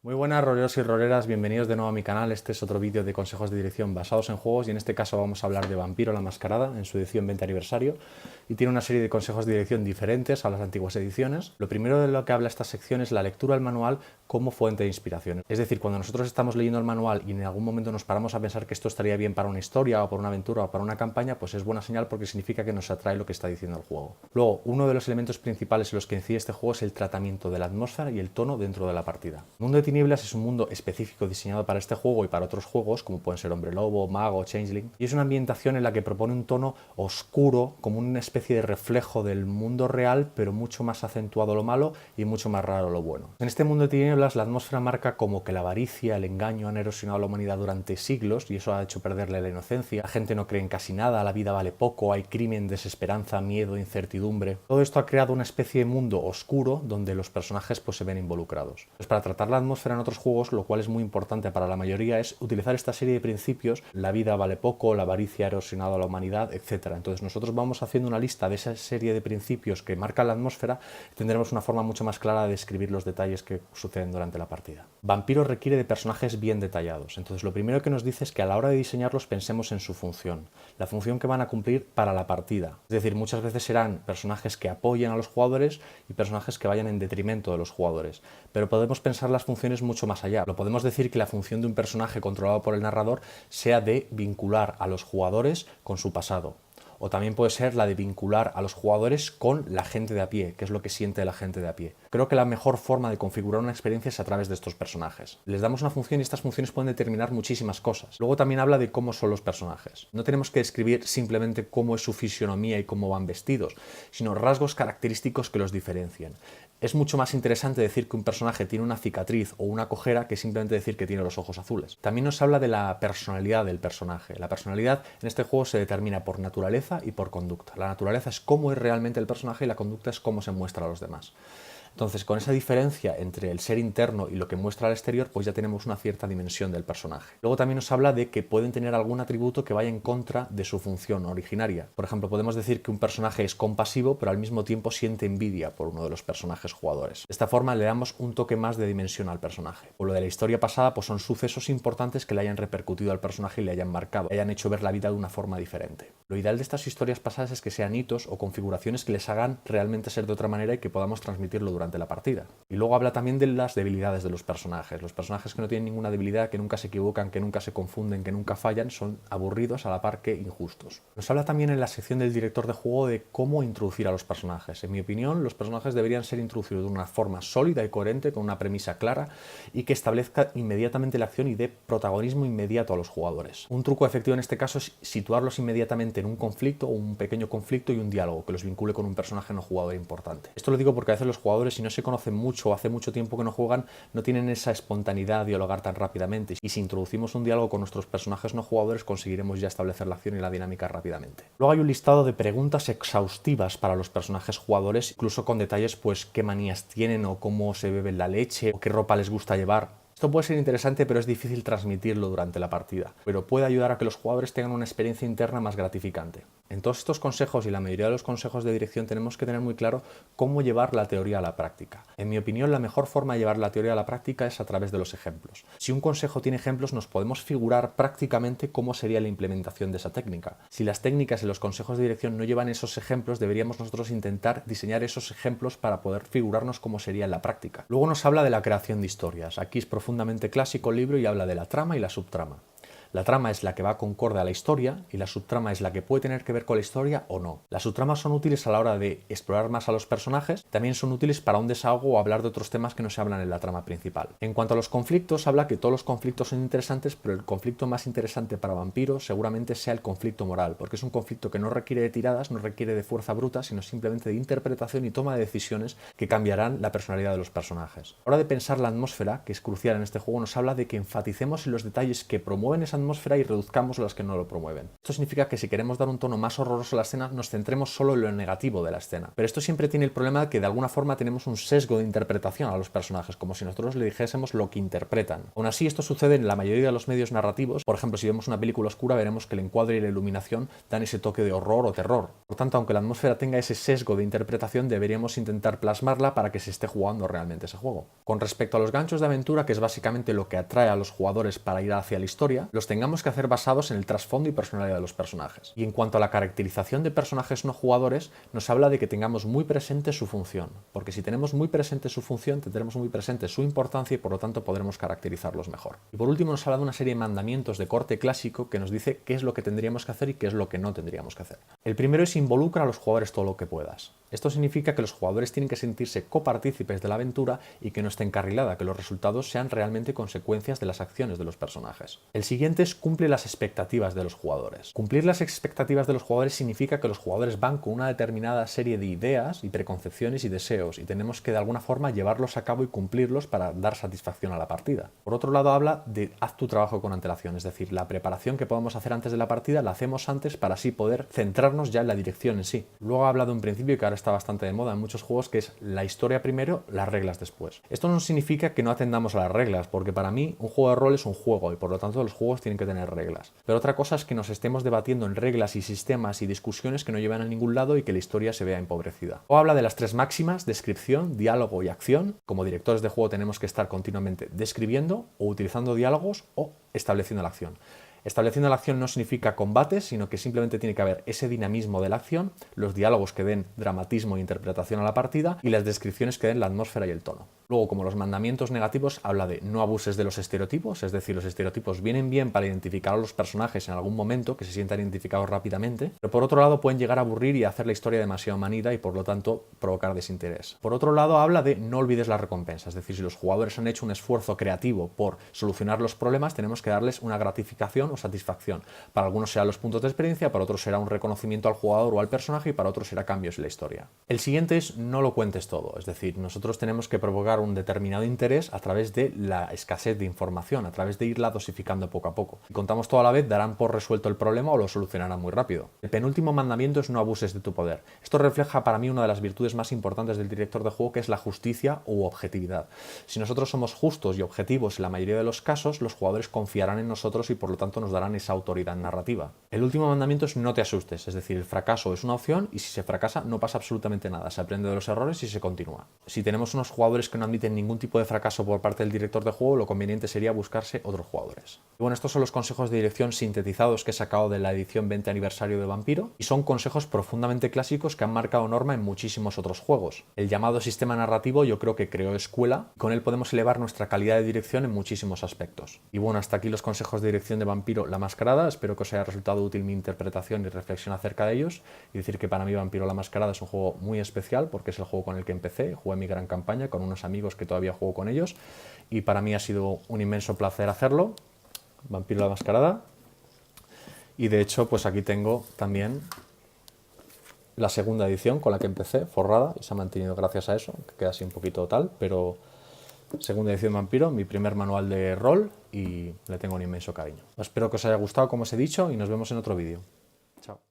Muy buenas roleros y roleras, bienvenidos de nuevo a mi canal. Este es otro vídeo de consejos de dirección basados en juegos y en este caso vamos a hablar de Vampiro la Mascarada en su edición 20 aniversario y tiene una serie de consejos de dirección diferentes a las antiguas ediciones. Lo primero de lo que habla esta sección es la lectura del manual como fuente de inspiración. Es decir, cuando nosotros estamos leyendo el manual y en algún momento nos paramos a pensar que esto estaría bien para una historia o para una aventura o para una campaña, pues es buena señal porque significa que nos atrae lo que está diciendo el juego. Luego, uno de los elementos principales en los que incide este juego es el tratamiento de la atmósfera y el tono dentro de la partida. El mundo de Tinieblas es un mundo específico diseñado para este juego y para otros juegos, como pueden ser Hombre Lobo, Mago, Changeling, y es una ambientación en la que propone un tono oscuro, como una especie de reflejo del mundo real, pero mucho más acentuado lo malo y mucho más raro lo bueno. En este mundo de Tinieblas, la atmósfera marca como que la avaricia, el engaño han erosionado a la humanidad durante siglos y eso ha hecho perderle la inocencia. La gente no cree en casi nada, la vida vale poco, hay crimen, desesperanza, miedo, incertidumbre. Todo esto ha creado una especie de mundo oscuro donde los personajes pues se ven involucrados. Pues para tratar la atmósfera en otros juegos, lo cual es muy importante para la mayoría, es utilizar esta serie de principios: la vida vale poco, la avaricia ha erosionado a la humanidad, etc. Entonces nosotros vamos haciendo una lista de esa serie de principios que marcan la atmósfera y tendremos una forma mucho más clara de describir los detalles que suceden durante la partida. Vampiro requiere de personajes bien detallados, entonces lo primero que nos dice es que a la hora de diseñarlos pensemos en su función, la función que van a cumplir para la partida. Es decir, muchas veces serán personajes que apoyen a los jugadores y personajes que vayan en detrimento de los jugadores, pero podemos pensar las funciones mucho más allá. Lo podemos decir que la función de un personaje controlado por el narrador sea de vincular a los jugadores con su pasado. O también puede ser la de vincular a los jugadores con la gente de a pie, que es lo que siente la gente de a pie. Creo que la mejor forma de configurar una experiencia es a través de estos personajes. Les damos una función y estas funciones pueden determinar muchísimas cosas. Luego también habla de cómo son los personajes. No tenemos que describir simplemente cómo es su fisionomía y cómo van vestidos, sino rasgos característicos que los diferencian. Es mucho más interesante decir que un personaje tiene una cicatriz o una cojera que simplemente decir que tiene los ojos azules. También nos habla de la personalidad del personaje. La personalidad en este juego se determina por naturaleza y por conducta. La naturaleza es cómo es realmente el personaje y la conducta es cómo se muestra a los demás. Entonces, con esa diferencia entre el ser interno y lo que muestra al exterior, pues ya tenemos una cierta dimensión del personaje. Luego también nos habla de que pueden tener algún atributo que vaya en contra de su función originaria. Por ejemplo, podemos decir que un personaje es compasivo, pero al mismo tiempo siente envidia por uno de los personajes jugadores. De esta forma le damos un toque más de dimensión al personaje. O lo de la historia pasada, pues son sucesos importantes que le hayan repercutido al personaje y le hayan marcado, le hayan hecho ver la vida de una forma diferente. Lo ideal de estas historias pasadas es que sean hitos o configuraciones que les hagan realmente ser de otra manera y que podamos transmitirlo durante la partida. Y luego habla también de las debilidades de los personajes que no tienen ninguna debilidad, que nunca se equivocan, que nunca se confunden, que nunca fallan, son aburridos a la par que injustos. Nos habla también en la sección del director de juego de cómo introducir a los personajes. En mi opinión, los personajes deberían ser introducidos de una forma sólida y coherente, con una premisa clara y que establezca inmediatamente la acción y dé protagonismo inmediato a los jugadores. Un truco efectivo en este caso es situarlos inmediatamente en un conflicto o un pequeño conflicto y un diálogo que los vincule con un personaje no jugador importante. Esto lo digo porque a veces los jugadores, si no se conocen mucho o hace mucho tiempo que no juegan, no tienen esa espontaneidad de dialogar tan rápidamente, y si introducimos un diálogo con nuestros personajes no jugadores conseguiremos ya establecer la acción y la dinámica rápidamente. Luego hay un listado de preguntas exhaustivas para los personajes jugadores, incluso con detalles pues qué manías tienen o cómo se beben la leche o qué ropa les gusta llevar. Esto puede ser interesante, pero es difícil transmitirlo durante la partida, pero puede ayudar a que los jugadores tengan una experiencia interna más gratificante. En todos estos consejos y la mayoría de los consejos de dirección tenemos que tener muy claro cómo llevar la teoría a la práctica. En mi opinión, la mejor forma de llevar la teoría a la práctica es a través de los ejemplos. Si un consejo tiene ejemplos, nos podemos figurar prácticamente cómo sería la implementación de esa técnica. Si las técnicas y los consejos de dirección no llevan esos ejemplos, deberíamos nosotros intentar diseñar esos ejemplos para poder figurarnos cómo sería en la práctica. Luego nos habla de la creación de historias. Aquí es profundamente clásico el libro y habla de la trama y la subtrama. La trama es la que va concorde a la historia y la subtrama es la que puede tener que ver con la historia o no. Las subtramas son útiles a la hora de explorar más a los personajes, también son útiles para un desahogo o hablar de otros temas que no se hablan en la trama principal. En cuanto a los conflictos, habla que todos los conflictos son interesantes, pero el conflicto más interesante para Vampiro seguramente sea el conflicto moral, porque es un conflicto que no requiere de tiradas, no requiere de fuerza bruta, sino simplemente de interpretación y toma de decisiones que cambiarán la personalidad de los personajes. A la hora de pensar la atmósfera, que es crucial en este juego, nos habla de que enfaticemos en los detalles que promueven esa atmósfera y reduzcamos las que no lo promueven. Esto significa que si queremos dar un tono más horroroso a la escena, nos centremos solo en lo negativo de la escena. Pero esto siempre tiene el problema de que de alguna forma tenemos un sesgo de interpretación a los personajes, como si nosotros le dijésemos lo que interpretan. Aún así, esto sucede en la mayoría de los medios narrativos. Por ejemplo, si vemos una película oscura, veremos que el encuadre y la iluminación dan ese toque de horror o terror. Por tanto, aunque la atmósfera tenga ese sesgo de interpretación, deberíamos intentar plasmarla para que se esté jugando realmente ese juego. Con respecto a los ganchos de aventura, que es básicamente lo que atrae a los jugadores para ir hacia la historia, los tengamos que hacer basados en el trasfondo y personalidad de los personajes. Y en cuanto a la caracterización de personajes no jugadores, nos habla de que tengamos muy presente su función, porque si tenemos muy presente su función, tendremos muy presente su importancia y por lo tanto podremos caracterizarlos mejor. Y por último nos habla de una serie de mandamientos de corte clásico que nos dice qué es lo que tendríamos que hacer y qué es lo que no tendríamos que hacer. El primero es involucra a los jugadores todo lo que puedas. Esto significa que los jugadores tienen que sentirse copartícipes de la aventura y que no esté encarrilada, que los resultados sean realmente consecuencias de las acciones de los personajes. El siguiente es cumple las expectativas de los jugadores. Cumplir las expectativas de los jugadores significa que los jugadores van con una determinada serie de ideas y preconcepciones y deseos y tenemos que de alguna forma llevarlos a cabo y cumplirlos para dar satisfacción a la partida. Por otro lado, habla de haz tu trabajo con antelación, es decir, la preparación que podemos hacer antes de la partida la hacemos antes para así poder centrarnos ya en la dirección en sí. Luego habla de un principio que ahora está bastante de moda en muchos juegos, que es la historia primero, las reglas después. Esto no significa que no atendamos a las reglas, porque para mí un juego de rol es un juego y por lo tanto los juegos tienen que tener reglas. Pero otra cosa es que nos estemos debatiendo en reglas y sistemas y discusiones que no llevan a ningún lado y que la historia se vea empobrecida. O habla de las tres máximas: descripción, diálogo y acción. Como directores de juego tenemos que estar continuamente describiendo o utilizando diálogos o estableciendo la acción. Estableciendo la acción no significa combates, sino que simplemente tiene que haber ese dinamismo de la acción, los diálogos que den dramatismo e interpretación a la partida y las descripciones que den la atmósfera y el tono. Luego, como los mandamientos negativos, habla de no abuses de los estereotipos, es decir, los estereotipos vienen bien para identificar a los personajes en algún momento, que se sientan identificados rápidamente, pero por otro lado pueden llegar a aburrir y hacer la historia demasiado manida y por lo tanto provocar desinterés. Por otro lado, habla de no olvides la recompensa, es decir, si los jugadores han hecho un esfuerzo creativo por solucionar los problemas, tenemos que darles una gratificación o satisfacción. Para algunos serán los puntos de experiencia, para otros será un reconocimiento al jugador o al personaje y para otros será cambios en la historia. El siguiente es no lo cuentes todo, es decir, nosotros tenemos que provocar un determinado interés a través de la escasez de información, a través de irla dosificando poco a poco. Si contamos todo a la vez, darán por resuelto el problema o lo solucionarán muy rápido. El penúltimo mandamiento es no abuses de tu poder. Esto refleja para mí una de las virtudes más importantes del director de juego, que es la justicia u objetividad. Si nosotros somos justos y objetivos en la mayoría de los casos, los jugadores confiarán en nosotros y por lo tanto nos darán esa autoridad narrativa. El último mandamiento es no te asustes, es decir, el fracaso es una opción y si se fracasa no pasa absolutamente nada, se aprende de los errores y se continúa. Si tenemos unos jugadores que no admiten ningún tipo de fracaso por parte del director de juego, lo conveniente sería buscarse otros jugadores. Y bueno, estos son los consejos de dirección sintetizados que he sacado de la edición 20 aniversario de Vampiro y son consejos profundamente clásicos que han marcado norma en muchísimos otros juegos. El llamado sistema narrativo yo creo que creó escuela y con él podemos elevar nuestra calidad de dirección en muchísimos aspectos. Y bueno, hasta aquí los consejos de dirección de Vampiro la Mascarada. Espero que os haya resultado útil mi interpretación y reflexión acerca de ellos y decir que para mí Vampiro la Mascarada es un juego muy especial porque es el juego con el que empecé, jugué mi gran campaña con unos amigos que todavía juego con ellos y para mí ha sido un inmenso placer hacerlo. Vampiro la Mascarada. Y de hecho pues aquí tengo también la segunda edición con la que empecé, forrada, y se ha mantenido gracias a eso, que queda así un poquito tal, pero segunda edición de Vampiro, mi primer manual de rol y le tengo un inmenso cariño. Espero que os haya gustado como os he dicho y nos vemos en otro vídeo. Chao.